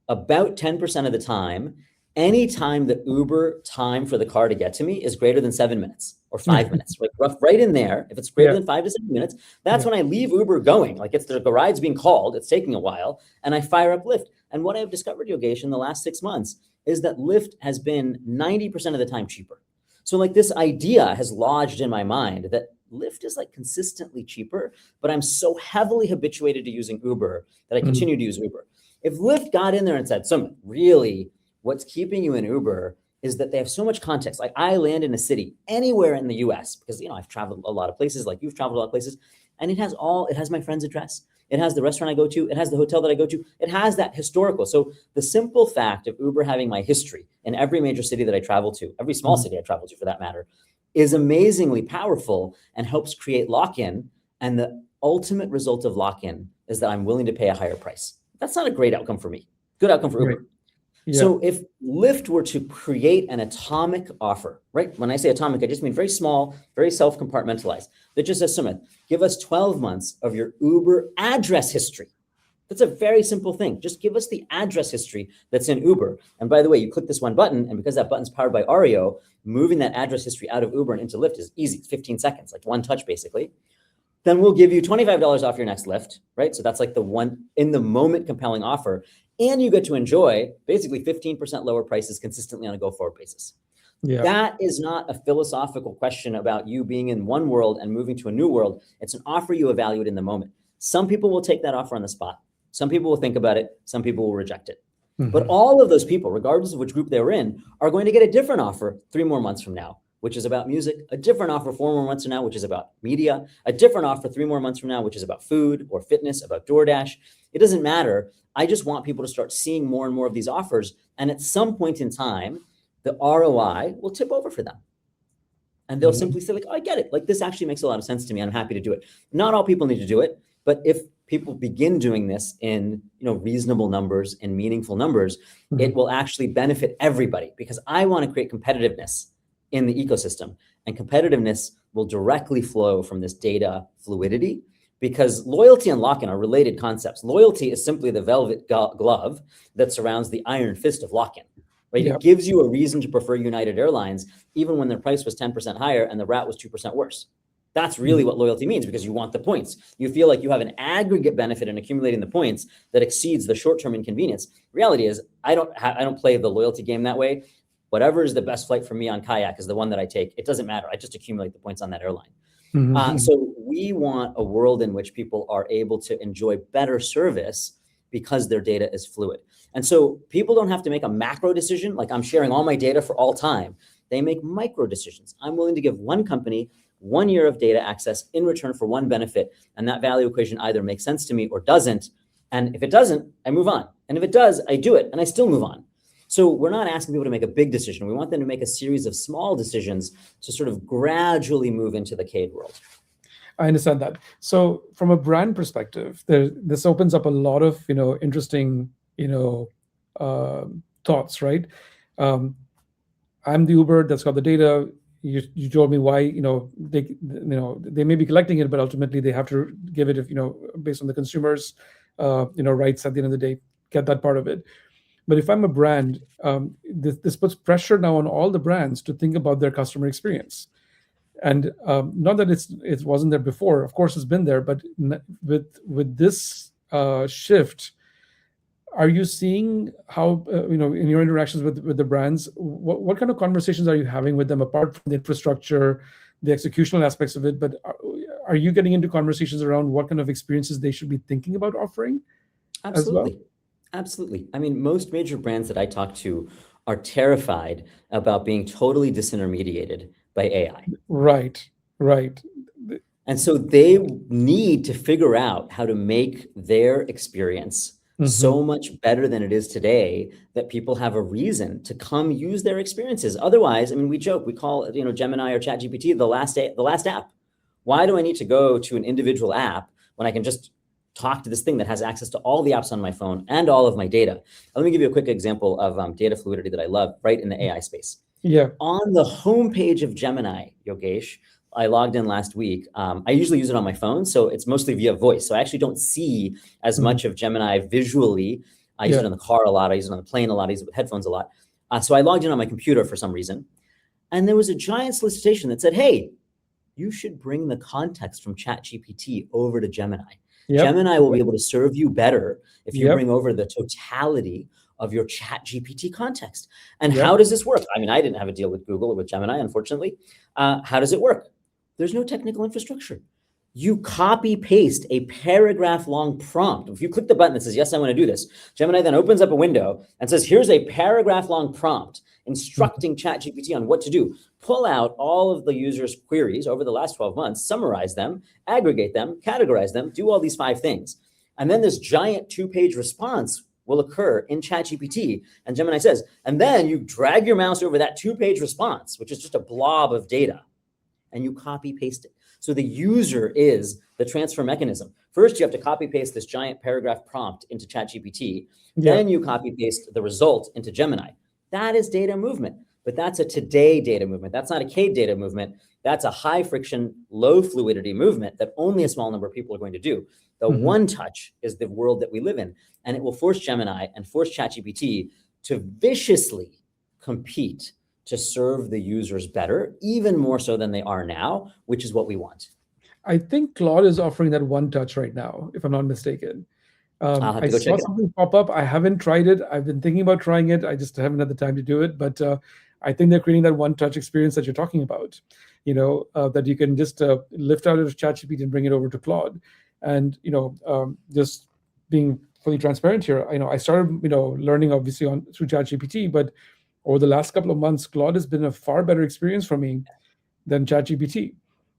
about 10% of the time, anytime the Uber time for the car to get to me is greater than 7 minutes or 5 minutes, like right in there. If it's greater Yeah. than 5 to 7 minutes, that's Yeah. when I leave Uber going. Like the ride's being called, it's taking a while, and I fire up Lyft. And what I've discovered, Yogesh, in the last 6 months is that Lyft has been 90% of the time cheaper. So like this idea has lodged in my mind that Lyft is like consistently cheaper, but I'm so heavily habituated to using Uber that I Hmm. continue to use Uber. If Lyft got in there and said, Sumit, really, what's keeping you in Uber is that they have so much context. Like I land in a city anywhere in the US, because I've traveled a lot of places, like you've traveled a lot of places, and it has my friend's address. It has the restaurant I go to, it has the hotel that I go to, it has that historical. So the simple fact of Uber having my history in every major city that I travel to, every small Hmm. city I travel to for that matter, is amazingly powerful and helps create lock-in. And the ultimate result of lock-in is that I'm willing to pay a higher price. That's not a great outcome for me. Good outcome for Right. Uber. Yeah. So if Lyft were to create an atomic offer, right? When I say atomic, I just mean very small, very self-compartmentalized, that just says, Sumit, give us 12 months of your Uber address history. That's a very simple thing. Just give us the address history that's in Uber. And by the way, you click this one button, and because that button's powered by Ario, moving that address history out of Uber and into Lyft is easy. It's 15 seconds, like one touch basically. Then we'll give you $25 off your next Lyft, right? So that's like the one in the moment compelling offer. And you get to enjoy basically 15% lower prices consistently on a go forward basis. Yeah. That is not a philosophical question about you being in one world and moving to a new world. It's an offer you evaluate in the moment. Some people will take that offer on the spot. Some people will think about it. Some people will reject it. But Hmm. all of those people, regardless of which group they were in, are going to get a different offer 3 more months from now, which is about music, a different offer 4 more months from now, which is about media, a different offer 3 more months from now, which is about food or fitness, about DoorDash. It doesn't matter. I just want people to start seeing more and more of these offers. And at some point in time, the ROI will tip over for them. And they'll Hmm. simply say, like, oh, I get it. Like, this actually makes a lot of sense to me. I'm happy to do it. Not all people need to do it, but if people begin doing this in reasonable numbers and meaningful numbers, Hmm. it will actually benefit everybody, because I want to create competitiveness in the ecosystem, and competitiveness will directly flow from this data fluidity, because loyalty and lock-in are related concepts. Loyalty is simply the velvet glove that surrounds the iron fist of lock-in, right? Yeah. It gives you a reason to prefer United Airlines even when their price was 10% higher and the route was 2% worse. That's really what loyalty means, because you want the points. You feel like you have an aggregate benefit in accumulating the points that exceeds the short-term inconvenience. Reality is, I don't play the loyalty game that way. Whatever is the best flight for me on kayak is the one that I take. It doesn't matter. I just accumulate the points on that airline. Hmm. So we want a world in which people are able to enjoy better service because their data is fluid. And so people don't have to make a macro decision, like I'm sharing all my data for all time. They make micro decisions. I'm willing to give one company 1 year of data access in return for one benefit. And that value equation either makes sense to me or doesn't. And if it doesn't, I move on. And if it does, I do it and I still move on. So we're not asking people to make a big decision. We want them to make a series of small decisions to sort of gradually move into the CADE world. I understand that. So from a brand perspective, this opens up a lot of interesting thoughts, right? Um, I'm the Uber that's got the data. You told me why they may be collecting it, but ultimately they have to give it if based on the consumers rights at the end of the day, get that part of it. But if I'm a brand, this puts pressure now on all the brands to think about their customer experience. And not that it wasn't there before. Of course, it's been there. But with this shift, are you seeing how in your interactions with the brands, what kind of conversations are you having with them apart from the infrastructure, the executional aspects of it? But are you getting into conversations around what kind of experiences they should be thinking about offering as well? Absolutely. Absolutely. I mean, most major brands that I talk to are terrified about being totally disintermediated by AI. Right, right. And so they need to figure out how to make their experience Mm-hmm. so much better than it is today that people have a reason to come use their experiences. Otherwise, I mean, we joke, we call Gemini or ChatGPT the last app. Why do I need to go to an individual app when I can just talk to this thing that has access to all the apps on my phone and all of my data? Let me give you a quick example of data fluidity that I love right in the AI space. Yeah. On the homepage of Gemini, Yogesh, I logged in last week. I usually use it on my phone, so it's mostly via voice. So I actually don't see as much of Gemini visually. I use it in the car a lot. I use it on the plane a lot. I use it with headphones a lot. So I logged in on my computer for some reason. And there was a giant solicitation that said, hey, you should bring the context from ChatGPT over to Gemini. Yep. Gemini will be able to serve you better if you Yep. bring over the totality of your ChatGPT context. And Yep. how does this work? I mean, I didn't have a deal with Google or with Gemini, unfortunately. How does it work? There's no technical infrastructure. You copy paste a paragraph long prompt. If you click the button that says, yes, I want to do this, Gemini then opens up a window and says, here's a paragraph long prompt instructing ChatGPT on what to do. Pull out all of the user's queries over the last 12 months, summarize them, aggregate them, categorize them, do all these 5 things. And then this giant 2-page response will occur in ChatGPT. And Gemini says, and then you drag your mouse over that 2-page response, which is just a blob of data, and you copy paste it. So the user is the transfer mechanism. First, you have to copy paste this giant paragraph prompt into ChatGPT. Yeah. Then you copy paste the result into Gemini. That is data movement, but that's a today data movement. That's not a CADE data movement. That's a high friction, low fluidity movement that only a small number of people are going to do. The one touch is the world that we live in, and it will force Gemini and force ChatGPT to viciously compete to serve the users better, even more so than they are now, which is what we want. I think Claude is offering that one touch right now, if I'm not mistaken. I'll have I to go saw check it out. something pop up. I haven't tried it. I've been thinking about trying it. I just haven't had the time to do it. But I think they're creating that one touch experience that you're talking about, that you can just lift out of ChatGPT and bring it over to Claude. And, just being fully transparent here, I started, learning obviously through ChatGPT, but over the last couple of months, Claude has been a far better experience for me than ChatGPT.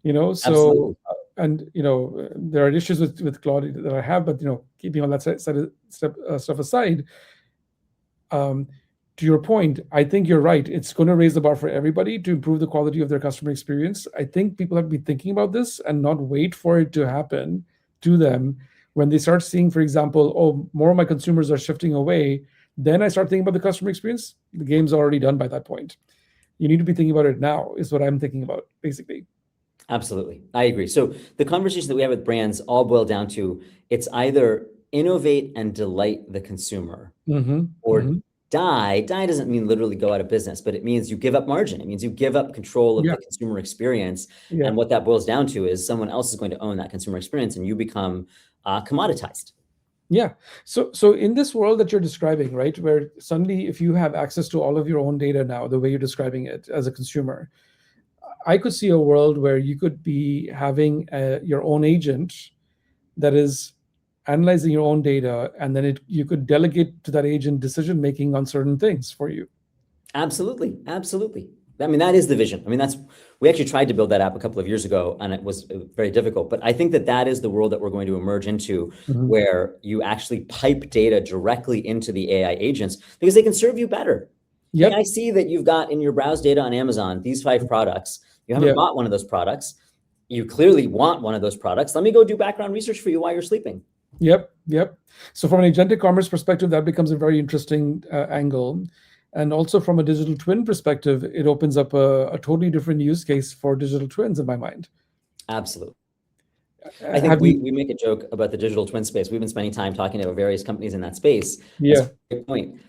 So Absolutely. and there are issues with Claude that I have, but keeping all that stuff aside, to your point, I think you're right. It's going to raise the bar for everybody to improve the quality of their customer experience. I think people have to be thinking about this and not wait for it to happen to them. When they start seeing, for example, oh, more of my consumers are shifting away, then I start thinking about the customer experience. The game's already done by that point. You need to be thinking about it now, is what I'm thinking about, basically. Absolutely. I agree. So the conversation that we have with brands all boil down to it's either innovate and delight the consumer or die. Die doesn't mean literally go out of business, but it means you give up margin. It means you give up control of Yeah. the consumer experience. Yeah. And what that boils down to is someone else is going to own that consumer experience and you become commoditized. Yeah. So in this world that you're describing, right, where suddenly if you have access to all of your own data now, the way you're describing it as a consumer, I could see a world where you could be having your own agent that is analyzing your own data, and then you could delegate to that agent decision making on certain things for you. Absolutely, absolutely. I mean, that is the vision. I mean, we actually tried to build that app a couple of years ago, and it was very difficult. But I think that is the world that we're going to emerge into, Mhm. where you actually pipe data directly into the AI agents because they can serve you better. Hey, Yep. I see that you've got in your browse data on Amazon these 5 products. You haven't Yeah. bought one of those products. You clearly want one of those products. Let me go do background research for you while you're sleeping. Yep. Yep. So from an agentic commerce perspective, that becomes a very interesting angle. And also from a digital twin perspective, it opens up a totally different use case for digital twins in my mind. Absolutely. I think Have you? we make a joke about the digital twin space. We've been spending time talking to various companies in that space. That's Yeah. a great point.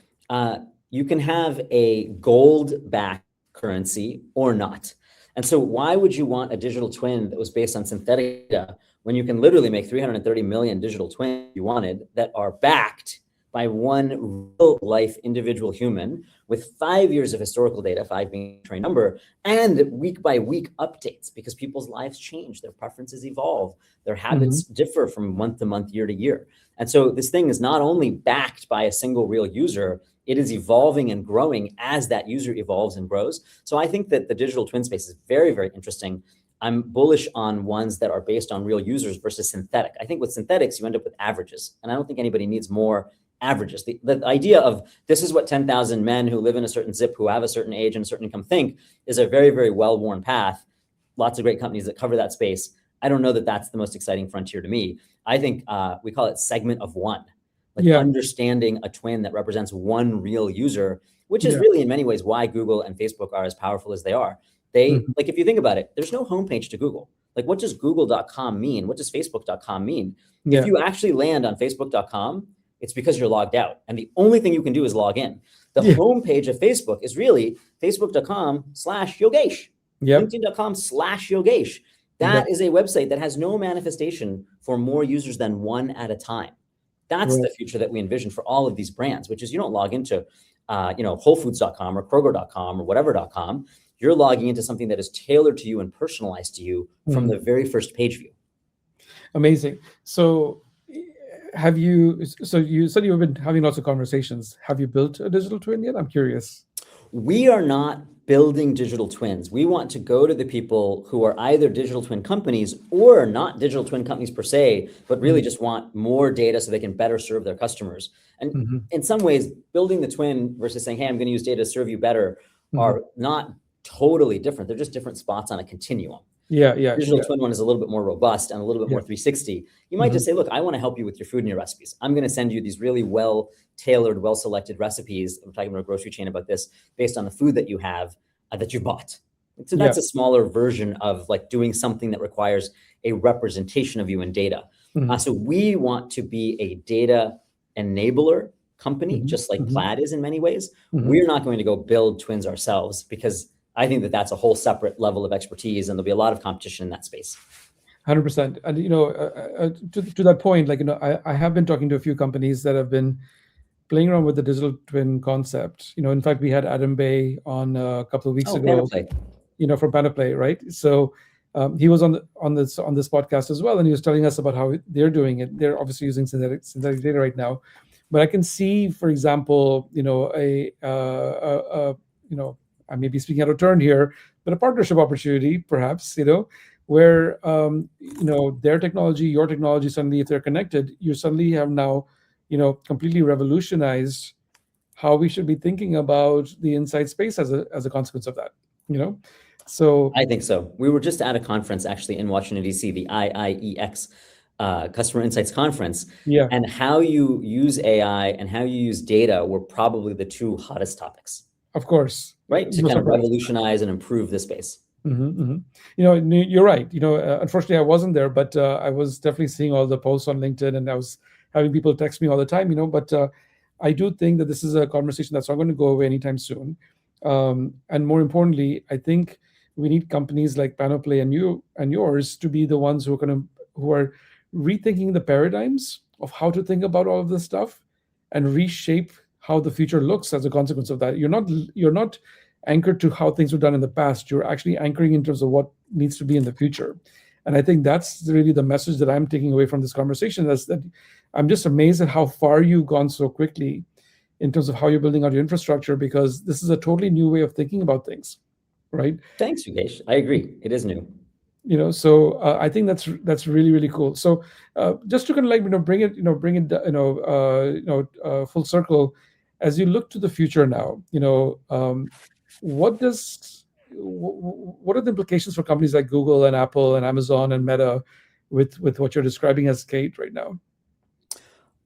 You can have a gold-backed currency or not. And so why would you want a digital twin that was based on synthetic data when you can literally make 330 million digital twins you wanted that are backed by one real life individual human with 5 years of historical data, 5 being a trained number, and week by week updates because people's lives change, their preferences evolve, their habits differ from month to month, year to year. And so this thing is not only backed by a single real user, it is evolving and growing as that user evolves and grows. So I think that the digital twin space is very, very interesting. I'm bullish on ones that are based on real users versus synthetic. I think with synthetics, you end up with averages. And I don't think anybody needs more averages. The idea of this is what 10,000 men who live in a certain zip, who have a certain age and a certain income think is a very, very well-worn path. Lots of great companies that cover that space. I don't know that that's the most exciting frontier to me. I think we call it segment of one, like understanding a twin that represents one real user, which is really in many ways why Google and Facebook are as powerful as they are. They, like, if you think about it, there's no homepage to Google. Like, what does google.com mean? What does facebook.com mean? If you actually land on facebook.com, it's because you're logged out. And the only thing you can do is log in. The homepage of Facebook is really facebook.com/Yogesh, linkedin.com/Yogesh. That is a website that has no manifestation for more users than one at a time. That's the future that we envision for all of these brands, which is you don't log into wholefoods.com or kroger.com or whatever.com. You're logging into something that is tailored to you and personalized to you from the very first page view. Amazing. So you said you've been having lots of conversations. Have you built a digital twin yet? I'm curious. We are not building digital twins. We want to go to the people who are either digital twin companies or not digital twin companies per se, but really just want more data so they can better serve their customers. And in some ways, building the twin versus saying, hey, I'm going to use data to serve you better are not totally different. They're just different spots on a continuum. Digital twin one is a little bit more robust and a little bit more 360. You might just say, look, I want to help you with your food and your recipes. I'm going to send you these really well-tailored, well-selected recipes. I'm talking about a grocery chain about this based on the food that you have that you bought. So that's a smaller version of like doing something that requires a representation of you in data. So we want to be a data enabler company, just like Plaid is in many ways. We're not going to go build twins ourselves because I think that that's a whole separate level of expertise, and there'll be a lot of competition in that space. 100%. And to that point, like I have been talking to a few companies that have been playing around with the digital twin concept. In fact, we had Adam Bay on a couple of weeks ago. Panaplay. From Panaplay, right? So he was on this podcast as well, and he was telling us about how they're doing it. They're obviously using synthetic data right now, but I can see, for example, I may be speaking out of turn here, but a partnership opportunity, perhaps, where their technology, your technology, suddenly, if they're connected, you suddenly have now, completely revolutionized how we should be thinking about the insight space as a consequence of that. So I think so. We were just at a conference actually in Washington, D.C., the IIEX Customer Insights Conference. And how you use AI and how you use data were probably the two hottest topics. Of course. Right? To kind of revolutionize and improve this space. You're right. Unfortunately, I wasn't there, but I was definitely seeing all the posts on LinkedIn, and I was having people text me all the time, but I do think that this is a conversation that's not going to go away anytime soon. And more importantly, I think we need companies like Panoplay and you and yours to be the ones who are rethinking the paradigms of how to think about all of this stuff and reshape how the future looks as a consequence of that. You're not anchored to how things were done in the past. You're actually anchoring in terms of what needs to be in the future. And I think that's really the message that I'm taking away from this conversation, is that I'm just amazed at how far you've gone so quickly in terms of how you're building out your infrastructure, because this is a totally new way of thinking about things, right? Thanks, Yogesh. I agree. It is new. So I think that's really really cool. So just to kind of like bring it full circle, as you look to the future now, what does what are the implications for companies like Google and Apple and Amazon and Meta with what you're describing as Kate right now?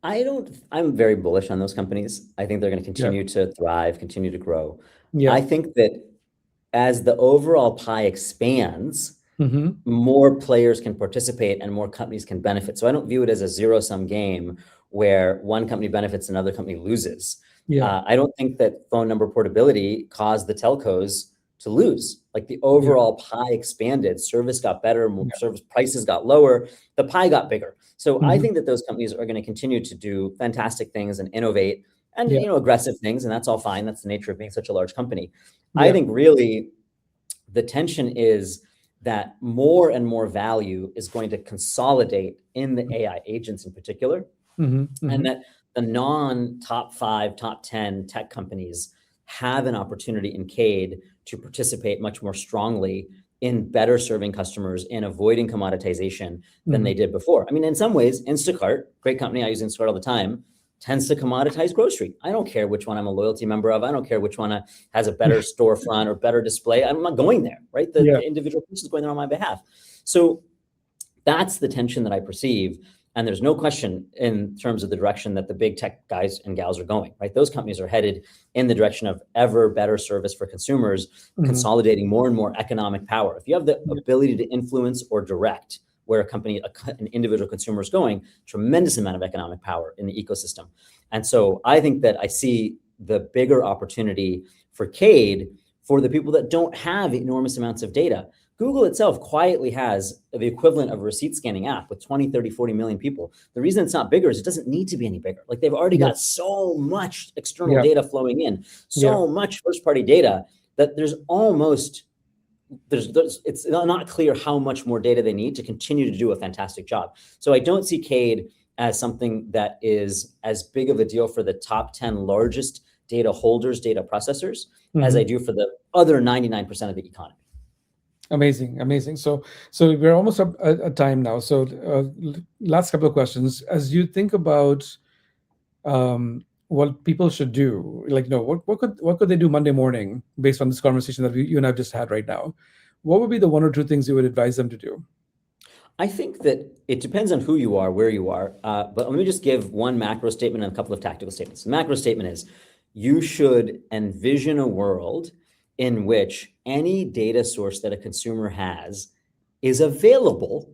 I'm very bullish on those companies. I think they're going to Yeah. continue to thrive, continue to grow. Yeah. I think that as the overall pie expands, Mm-hmm. more players can participate and more companies can benefit. So I don't view it as a zero-sum game where one company benefits, another company loses. Yeah. I don't think that phone number portability caused the telcos to lose. Like the Yeah. overall pie expanded, service got better, Yeah. service prices got lower, the pie got bigger. So I Mm-hmm. think that those companies are going to continue to do fantastic things and innovate and Yeah. aggressive things, and that's all fine. That's the nature of being such a large company. I Yeah. think really the tension is that more and more value is going to consolidate in the AI agents in particular, Mm-hmm. and Mm-hmm. that the non-top 5, top 10 tech companies have an opportunity in CADE to participate much more strongly in better serving customers, in avoiding commoditization than Mm-hmm. they did before. I mean, in some ways, Instacart, great company, I use Instacart all the time, tends to commoditize grocery. I don't care which one I'm a loyalty member of. I don't care which one has a better storefront or better display. I'm not going there, right? Yeah. The individual person is going there on my behalf. So that's the tension that I perceive. And there's no question in terms of the direction that the big tech guys and gals are going, right? Those companies are headed in the direction of ever better service for consumers, Mm-hmm. consolidating more and more economic power. If you have the Yeah. ability to influence or direct where an individual consumer is going, tremendous amount of economic power in the ecosystem. And so I think that I see the bigger opportunity for CADE for the people that don't have enormous amounts of data. Google itself quietly has the equivalent of a receipt scanning app with 20, 30, 40 million people. The reason it's not bigger is it doesn't need to be any bigger. Like they've already Yeah. got so much external Yeah. data flowing in, Yeah. so much first party data that it's not clear how much more data they need to continue to do a fantastic job. So I don't see CADE as something that is as big of a deal for the top 10 largest data holders, data processors, as Mm-hmm. I do for the other 99% of the economy. Amazing, amazing. So we're almost up at time now. So last couple of questions. As you think about what people should do, like, what could they do Monday morning based on this conversation that you and I've just had right now? What would be the one or two things you would advise them to do? I think that it depends on who you are, where you are. But let me just give one macro statement and a couple of tactical statements. The macro statement is you should envision a world in which any data source that a consumer has is available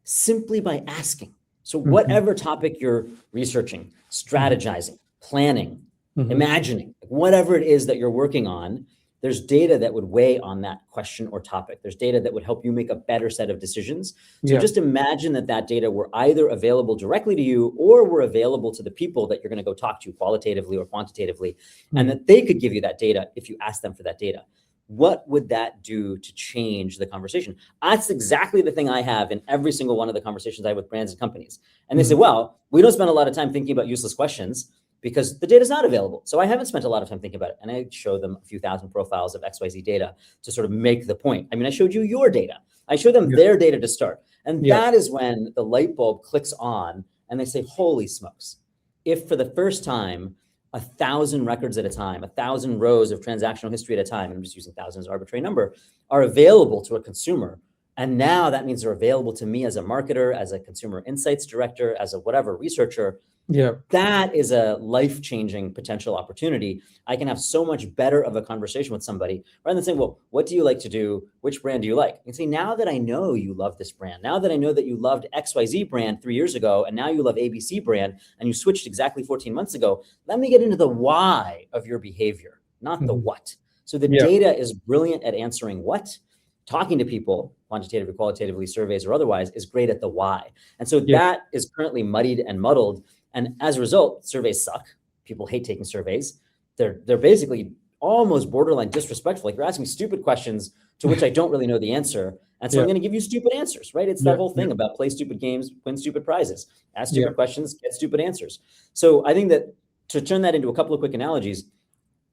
simply by asking. So, Hmm. whatever topic you're researching, Hmm. strategizing, planning, Hmm. imagining, whatever it is that you're working on, there's data that would weigh on that question or topic. There's data that would help you make a better set of decisions. So Yeah. just imagine that data were either available directly to you or were available to the people that you're going to go talk to qualitatively or quantitatively, and Hmm. that they could give you that data if you ask them for that data. What would that do to change the conversation? That's exactly the thing I have in every single one of the conversations I have with brands and companies. And they say, Hmm. well, we don't spend a lot of time thinking about useless questions because the data is not available. So I haven't spent a lot of time thinking about it. And I show them a few thousand profiles of XYZ data to sort of make the point. I mean, I showed you your data. I showed them Yeah. their data to start. And Yeah. that is when the light bulb clicks on and they say, holy smokes, if for the first time, 1,000 records at a time, 1,000 rows of transactional history at a time, I'm just using 1,000 as an arbitrary number, are available to a consumer. And now that means they're available to me as a marketer, as a consumer insights director, as a whatever researcher. Yeah. That is a life-changing potential opportunity. I can have so much better of a conversation with somebody rather than saying, well, what do you like to do? Which brand do you like? And say, now that I know you love this brand, now that I know that you loved XYZ brand 3 years ago, and now you love ABC brand, and you switched exactly 14 months ago, let me get into the why of your behavior, not the Hmm. what. So the Yeah. data is brilliant at answering what. Talking to people, quantitatively, qualitatively, surveys, or otherwise, is great at the why. And so Yeah. that is currently muddied and muddled. And as a result, surveys suck. People hate taking surveys. They're basically almost borderline disrespectful. Like you're asking me stupid questions to which I don't really know the answer. And so I'm Yeah. going to give you stupid answers, right? It's that Yeah. whole Yeah. thing about play stupid games, win stupid prizes, ask Yeah. stupid questions, get stupid answers. So I think that to turn that into a couple of quick analogies,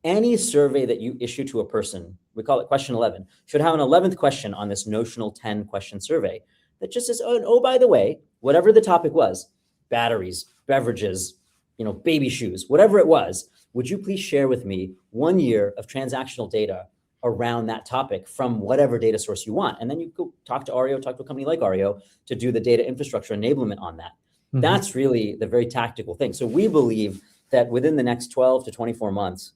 any survey that you issue to a person, we call it question 11, should have an 11th question on this notional 10 question survey that just says, oh, by the way, whatever the topic was, batteries, beverages, baby shoes, whatever it was, would you please share with me 1 year of transactional data around that topic from whatever data source you want? And then you go talk to Ario, talk to a company like Ario to do the data infrastructure enablement on that. Mhm. That's really the very tactical thing. So we believe that within the next 12 to 24 months,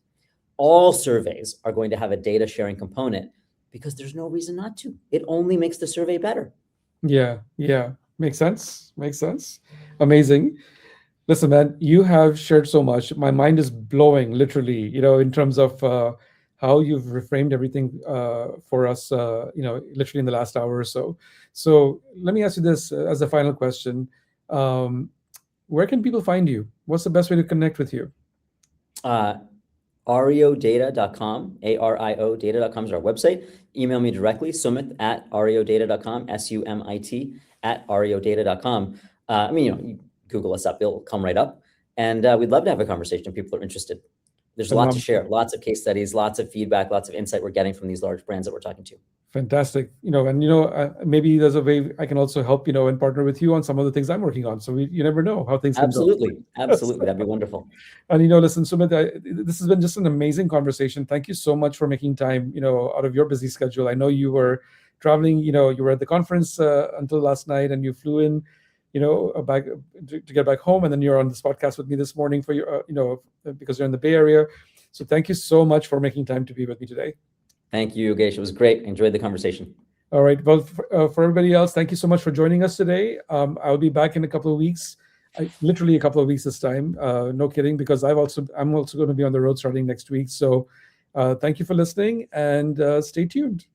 all surveys are going to have a data sharing component because there's no reason not to. It only makes the survey better. Yeah. Yeah. Makes sense. Makes sense. Amazing. Listen, man, you have shared so much. My mind is blowing, literally, in terms of how you've reframed everything for us, literally in the last hour or so. So let me ask you this as a final question. Um, where can people find you? What's the best way to connect with you? Uh, ariodata.com, ARIO data.com is our website. Email me directly, sumit at ariodata.com, SUMIT at ariodata.com. You Google us up, it'll come right up. And we'd love to have a conversation if people are interested. There's a lot to share, Phenomenal. lots of case studies, lots of feedback, lots of insight we're getting from these large brands that we're talking to. Fantastic. And maybe there's a way I can also help, and partner with you on some of the things I'm working on. So you never know how things can go. Absolutely. Absolutely. That'd be wonderful. And listen, Sumit, this has been just an amazing conversation. Thank you so much for making time, out of your busy schedule. I know you were traveling. You were at the conference until last night, and you flew in, back to get back home, and then you're on this podcast with me this morning for your, because you're in the Bay Area. So thank you so much for making time to be with me today. Thank you, Yogesh. It was great. Enjoyed the conversation. All right. Well, for everybody else, thank you so much for joining us today. I'll be back in a couple of weeks. Literally a couple of weeks this time. No kidding, because I'm also going to be on the road starting next week. So thank you for listening, and stay tuned.